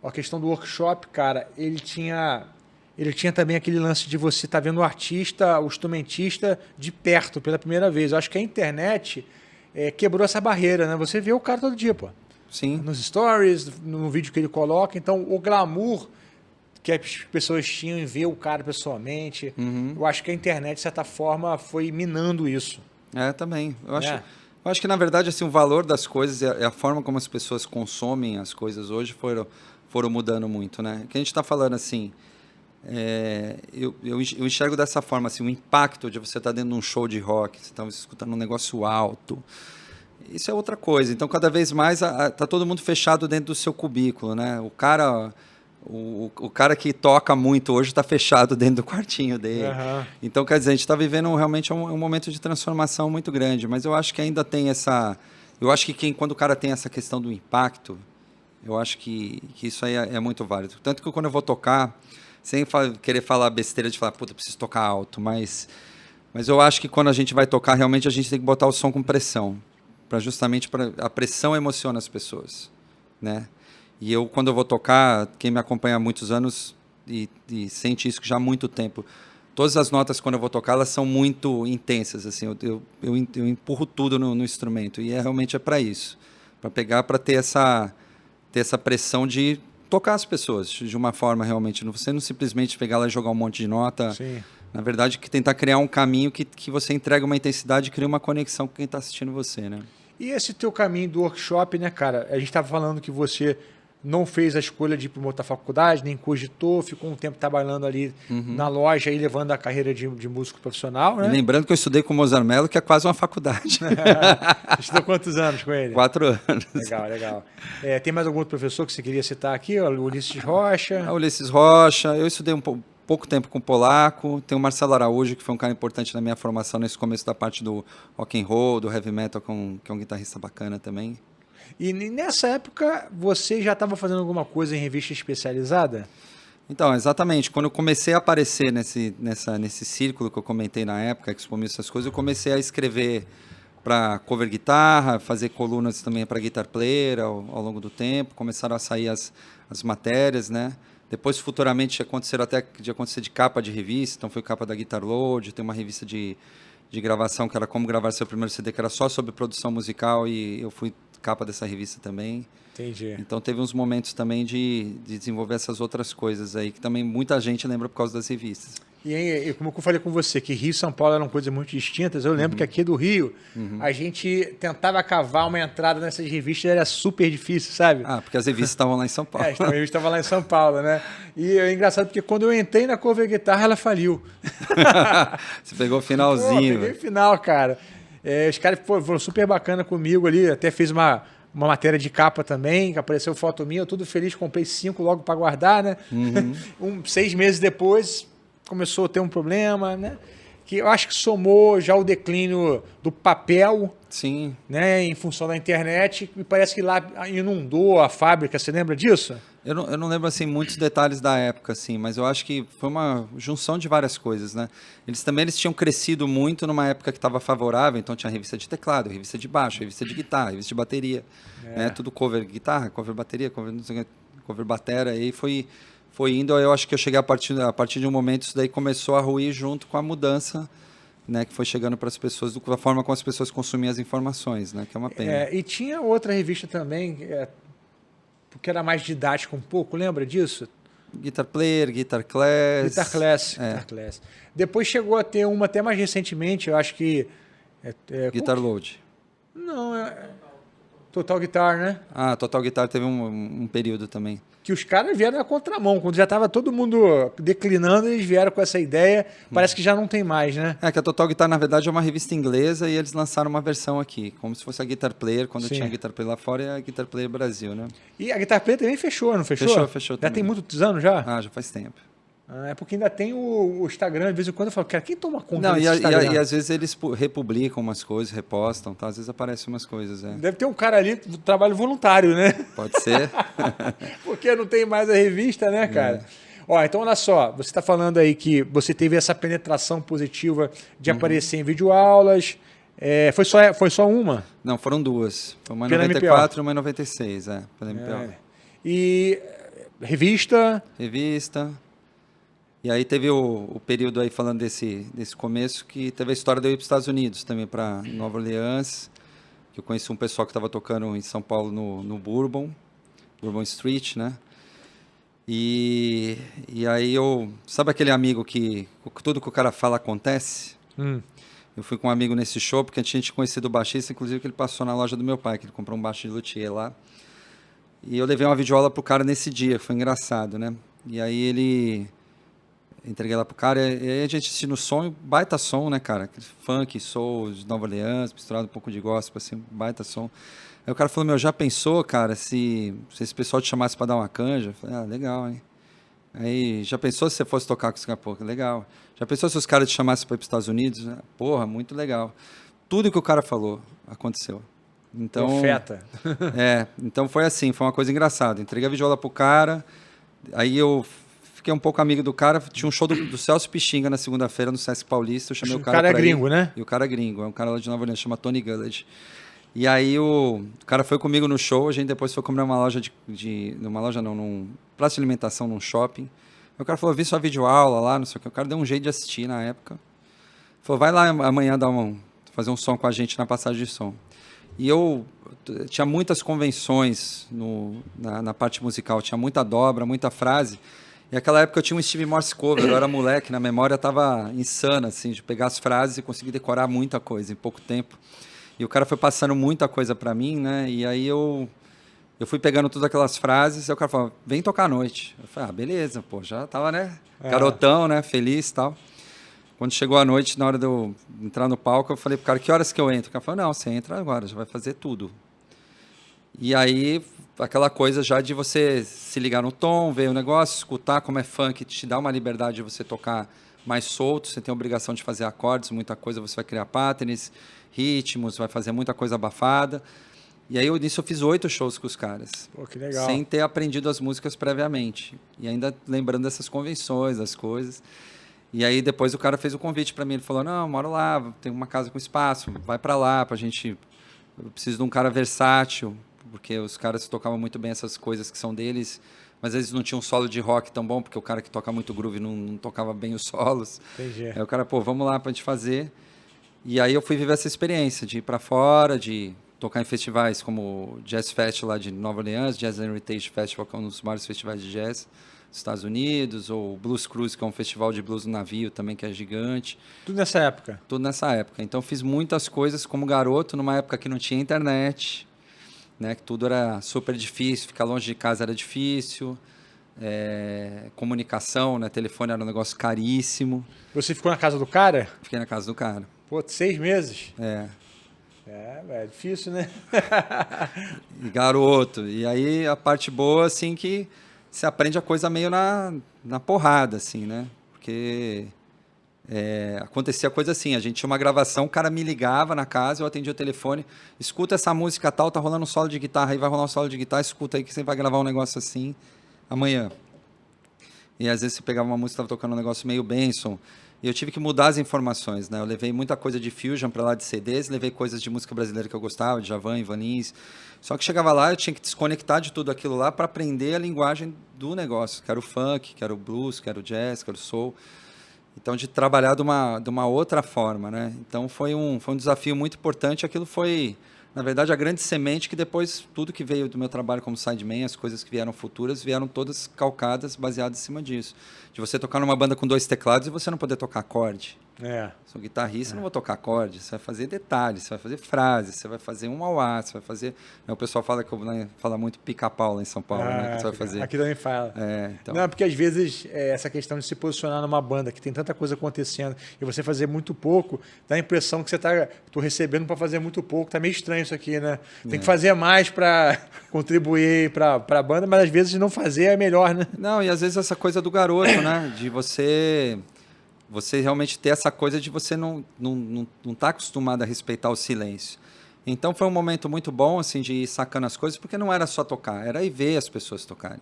a questão do workshop, cara, ele tinha também aquele lance de você estar vendo o artista, o instrumentista de perto pela primeira vez. Eu acho que a internet quebrou essa barreira, né? Você vê o cara todo dia, pô. Sim. Nos stories, no vídeo que ele coloca. Então, o glamour que as pessoas tinham em ver o cara pessoalmente, eu acho que a internet, de certa forma, foi minando isso. Também. Eu acho que, na verdade, assim, o valor das coisas e a forma como as pessoas consomem as coisas hoje foram mudando muito, né? Que a gente está falando, assim, eu enxergo dessa forma, assim, o impacto de você estar dentro de um show de rock, você está escutando um negócio alto, isso é outra coisa. Então, cada vez mais, tá todo mundo fechado dentro do seu cubículo, né? O cara que toca muito hoje está fechado dentro do quartinho dele. Então, quer dizer, a gente está vivendo realmente um momento de transformação muito grande, mas eu acho que ainda tem essa... Eu acho que quando o cara tem essa questão do impacto, eu acho que isso aí é muito válido. Tanto que quando eu vou tocar, sem querer falar besteira de falar, puta, eu preciso tocar alto, mas eu acho que quando a gente vai tocar, realmente a gente tem que botar o som com pressão, justamente para a pressão emociona as pessoas, né? E eu, quando eu vou tocar, quem me acompanha há muitos anos e sente isso já há muito tempo, todas as notas, quando eu vou tocar, elas são muito intensas, assim, eu empurro tudo no instrumento, e realmente é para isso, para ter essa pressão de tocar as pessoas de uma forma realmente, você não simplesmente pegar lá e jogar um monte de nota. Sim. Na verdade, que tentar criar um caminho que você entrega uma intensidade e cria uma conexão com quem está assistindo você, né? E esse teu caminho do workshop, né, cara? A gente estava falando que você não fez a escolha de ir para uma outra faculdade, nem cogitou, ficou um tempo trabalhando ali na loja e levando a carreira de músico profissional, né? E lembrando que eu estudei com o Mozart Mello, que é quase uma faculdade. Estudou quantos anos com ele? 4 anos. Legal, legal. Tem mais algum outro professor que você queria citar aqui? O Ulisses Rocha. Ulisses Rocha. Eu estudei pouco tempo com o polaco. Tem o Marcelo Araújo, que foi um cara importante na minha formação nesse começo da parte do rock and roll, do heavy metal, que é um guitarrista bacana também. E nessa época, você já estava fazendo alguma coisa em revista especializada? Então, exatamente. Quando eu comecei a aparecer nesse círculo que eu comentei na época, Expo Mil, essas coisas, eu comecei a escrever para cover guitarra, fazer colunas também para guitar player ao longo do tempo. Começaram a sair as matérias, né? Depois, futuramente, aconteceram até de acontecer de capa de revista. Então, foi capa da Guitar Load, tem uma revista de gravação, que era Como Gravar Seu Primeiro CD, que era só sobre produção musical, e eu fui capa dessa revista também. Entendi. Então teve uns momentos também de desenvolver essas outras coisas aí, que também muita gente lembra por causa das revistas. E como eu falei com você, que Rio e São Paulo eram coisas muito distintas, eu lembro que aqui do Rio, a gente tentava cavar uma entrada nessas revistas, era super difícil, sabe? Porque as revistas estavam lá em São Paulo. As revistas estavam lá em São Paulo, né? E é engraçado porque quando eu entrei na Cover Guitarra, ela faliu. Você pegou o finalzinho. Peguei o final, cara. Os caras foram super bacana comigo ali, até fiz uma matéria de capa também, que apareceu foto minha, eu tudo feliz, comprei 5 logo para guardar, né? 6 meses depois começou a ter um problema, né? Que eu acho que somou já o declínio do papel, sim, né? Em função da internet, e parece que lá inundou a fábrica, você lembra disso? Eu não lembro assim muitos detalhes da época, assim, mas eu acho que foi uma junção de várias coisas, né? Eles tinham crescido muito numa época que estava favorável, então tinha revista de teclado, revista de baixo, revista de guitarra, revista de bateria, né? Tudo cover guitarra, cover bateria, cover batera, aí foi indo. Eu acho que eu cheguei a partir de um momento, isso daí começou a ruir junto com a mudança, né, que foi chegando para as pessoas, da forma como as pessoas consumiam as informações, né, que é uma pena. E tinha outra revista também, porque era mais didática um pouco, lembra disso? Guitar Player, Guitar Class. Guitar Class, Guitar Class. Depois chegou a ter uma até mais recentemente, eu acho que... Guitar Load. Não, Total Guitar, né? Total Guitar teve um período também. Que os caras vieram na contramão, quando já estava todo mundo declinando, eles vieram com essa ideia, parece que já não tem mais, né? Que a Total Guitar, na verdade, é uma revista inglesa e eles lançaram uma versão aqui, como se fosse a Guitar Player, quando tinha a Guitar Player lá fora, e a Guitar Player Brasil, né? E a Guitar Player também fechou, não fechou? Fechou já também. Tem muitos anos já? Já faz tempo. É porque ainda tem o Instagram, de vez em quando eu falo, cara, quem toma conta desse Instagram? E às vezes eles republicam umas coisas, repostam, tá? Às vezes aparecem umas coisas. Deve ter um cara ali do trabalho voluntário, né? Pode ser. Porque não tem mais a revista, né, cara? Então olha só, você está falando aí que você teve essa penetração positiva de aparecer em videoaulas. Foi só uma? Não, foram duas. Foi uma em Pela 94 e uma em 96, pela MPO. E Revista? Revista. E aí teve o período aí, falando desse começo, que teve a história de eu ir para os Estados Unidos também, para Nova Orleans, que eu conheci um pessoal que estava tocando em São Paulo no Bourbon Street, né? E aí sabe aquele amigo que tudo que o cara fala acontece? Eu fui com um amigo nesse show, porque a gente tinha conhecido o baixista, inclusive que ele passou na loja do meu pai, que ele comprou um baixo de luthier lá. E eu levei uma videoaula pro cara nesse dia, foi engraçado, né? E aí entreguei lá pro cara, e aí a gente assistiu no som, baita som, né, cara? Funk, soul, de Nova Orleans, misturado um pouco de gospel, assim, baita som. Aí o cara falou, já pensou, cara, se esse pessoal te chamasse pra dar uma canja? Eu falei, legal, hein? Aí, já pensou se você fosse tocar com os caras? Pô, legal. Já pensou se os caras te chamassem para ir para os Estados Unidos? Porra, muito legal. Tudo que o cara falou aconteceu. Então, profeta. Então foi assim, foi uma coisa engraçada. Entreguei a videoaula pro cara, aí eu fiquei um pouco amigo do cara. Tinha um show do Celso Pixinga na segunda-feira no Sesc Paulista. Eu chamei o cara é gringo, né? E o cara é gringo, é um cara lá de Nova Orleans, chama Tony Gullidge. E aí o cara foi comigo no show, a gente depois foi comer numa loja num praça de alimentação num shopping. Aí o cara falou, vi sua videoaula lá, não sei o que. O cara deu um jeito de assistir na época. Falou, vai lá amanhã fazer um som com a gente na passagem de som. E eu tinha muitas convenções na parte musical, tinha muita dobra, muita frase. E naquela época eu tinha um Steve Morse cover, eu era moleque, na memória estava insana, assim, de pegar as frases e conseguir decorar muita coisa em pouco tempo. E o cara foi passando muita coisa para mim, né? E aí eu fui pegando todas aquelas frases, e o cara falou, vem tocar à noite. Eu falei, beleza, pô, já tava, né? Garotão, né? Feliz e tal. Quando chegou a noite, na hora de eu entrar no palco, eu falei pro cara, que horas que eu entro? O cara falou, não, você entra agora, já vai fazer tudo. E aí, aquela coisa já de você se ligar no tom, ver o negócio, escutar como é funk, te dá uma liberdade de você tocar mais solto, você tem a obrigação de fazer acordes, muita coisa, você vai criar patterns, ritmos, vai fazer muita coisa abafada. E aí, nisso, eu fiz 8 shows com os caras. Pô, que legal. Sem ter aprendido as músicas previamente. E ainda lembrando dessas convenções, das coisas. E aí, depois, o cara fez o convite para mim. Ele falou, não, eu moro lá, tem uma casa com espaço, vai para lá, pra gente... Eu preciso de um cara versátil, porque os caras tocavam muito bem essas coisas que são deles, mas eles não tinham um solo de rock tão bom, porque o cara que toca muito groove não tocava bem os solos. Entendi. Aí o cara, vamos lá pra gente fazer. E aí eu fui viver essa experiência de ir para fora, de tocar em festivais como o Jazz Fest lá de Nova Orleans, Jazz Heritage Festival, que é um dos maiores festivais de jazz dos Estados Unidos, ou o Blues Cruise, que é um festival de blues no navio também, que é gigante. Tudo nessa época? Tudo nessa época. Então fiz muitas coisas como garoto, numa época que não tinha internet, né, que tudo era super difícil, ficar longe de casa era difícil, comunicação, né, telefone era um negócio caríssimo. Você ficou na casa do cara? Fiquei na casa do cara. Pô, 6 meses? É difícil, né? E garoto. E aí a parte boa, assim, que você aprende a coisa meio na porrada, assim, né? Porque acontecia coisa assim, a gente tinha uma gravação, o cara me ligava na casa, eu atendia o telefone, escuta essa música tal, tá rolando um solo de guitarra, aí vai rolar um solo de guitarra, escuta aí que você vai gravar um negócio assim amanhã. E às vezes você pegava uma música, tava tocando um negócio meio Benson, e eu tive que mudar as informações, né? Eu levei muita coisa de fusion para lá de CDs, levei coisas de música brasileira que eu gostava, de Djavan, Ivan Lins. Só que chegava lá, eu tinha que desconectar de tudo aquilo lá para aprender a linguagem do negócio, que era o funk, que era o blues, que era o jazz, que era o soul. Então, de trabalhar de uma outra forma, né? Então, foi um desafio muito importante. Aquilo foi, na verdade, a grande semente que depois, tudo que veio do meu trabalho como sideman, as coisas que vieram futuras, vieram todas calcadas, baseadas em cima disso. De você tocar numa banda com 2 teclados e você não poder tocar acorde. Sou guitarrista, não vou tocar acorde. Você vai fazer detalhes, você vai fazer frases, você vai fazer um auá, você vai fazer... O pessoal fala que eu fala muito pica-pau lá em São Paulo, né? Que você vai fazer. Aqui também fala. Então... Não, porque às vezes essa questão de se posicionar numa banda que tem tanta coisa acontecendo e você fazer muito pouco, dá a impressão que você tô recebendo para fazer muito pouco. Tá meio estranho isso aqui, né? Tem que fazer mais para contribuir para a banda, mas às vezes não fazer é melhor, né? Não, e às vezes essa coisa do garoto, né? De você realmente ter essa coisa de você não tá acostumado a respeitar o silêncio. Então foi um momento muito bom, assim, de ir sacando as coisas, porque não era só tocar, era ir ver as pessoas tocarem.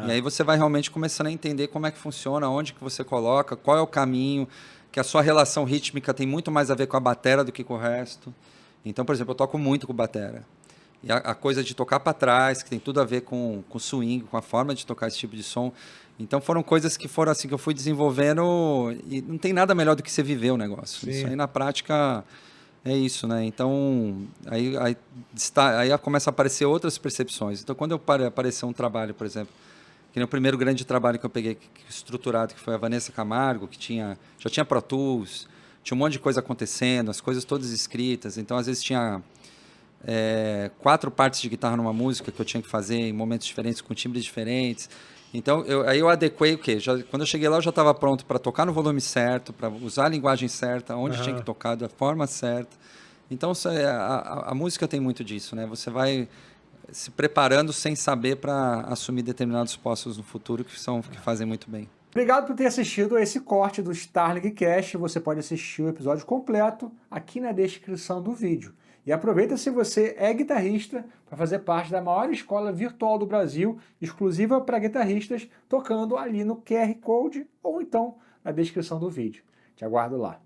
E aí você vai realmente começando a entender como é que funciona, onde que você coloca, qual é o caminho, que a sua relação rítmica tem muito mais a ver com a batera do que com o resto. Então, por exemplo, eu toco muito com batera. E a coisa de tocar para trás, que tem tudo a ver com swing, com a forma de tocar esse tipo de som. Então foram coisas que foram assim que eu fui desenvolvendo e não tem nada melhor do que você viver o negócio. Sim. Isso aí na prática é isso, né? Então aí começa a aparecer outras percepções. Então quando apareceu um trabalho, por exemplo, que nem o primeiro grande trabalho que eu peguei estruturado, que foi a Vanessa Camargo, que já tinha Pro Tools, tinha um monte de coisa acontecendo, as coisas todas escritas. Então às vezes tinha 4 partes de guitarra numa música que eu tinha que fazer em momentos diferentes, com timbres diferentes. Então, aí eu adequei o quê? Quando eu cheguei lá, eu já estava pronto para tocar no volume certo, para usar a linguagem certa, onde tinha que tocar, da forma certa. Então, a música tem muito disso, né? Você vai se preparando sem saber para assumir determinados postos no futuro que fazem muito bem. Obrigado por ter assistido a esse corte do Starling Cast. Você pode assistir o episódio completo aqui na descrição do vídeo. E aproveita se você é guitarrista para fazer parte da maior escola virtual do Brasil, exclusiva para guitarristas, tocando ali no QR Code ou então na descrição do vídeo. Te aguardo lá.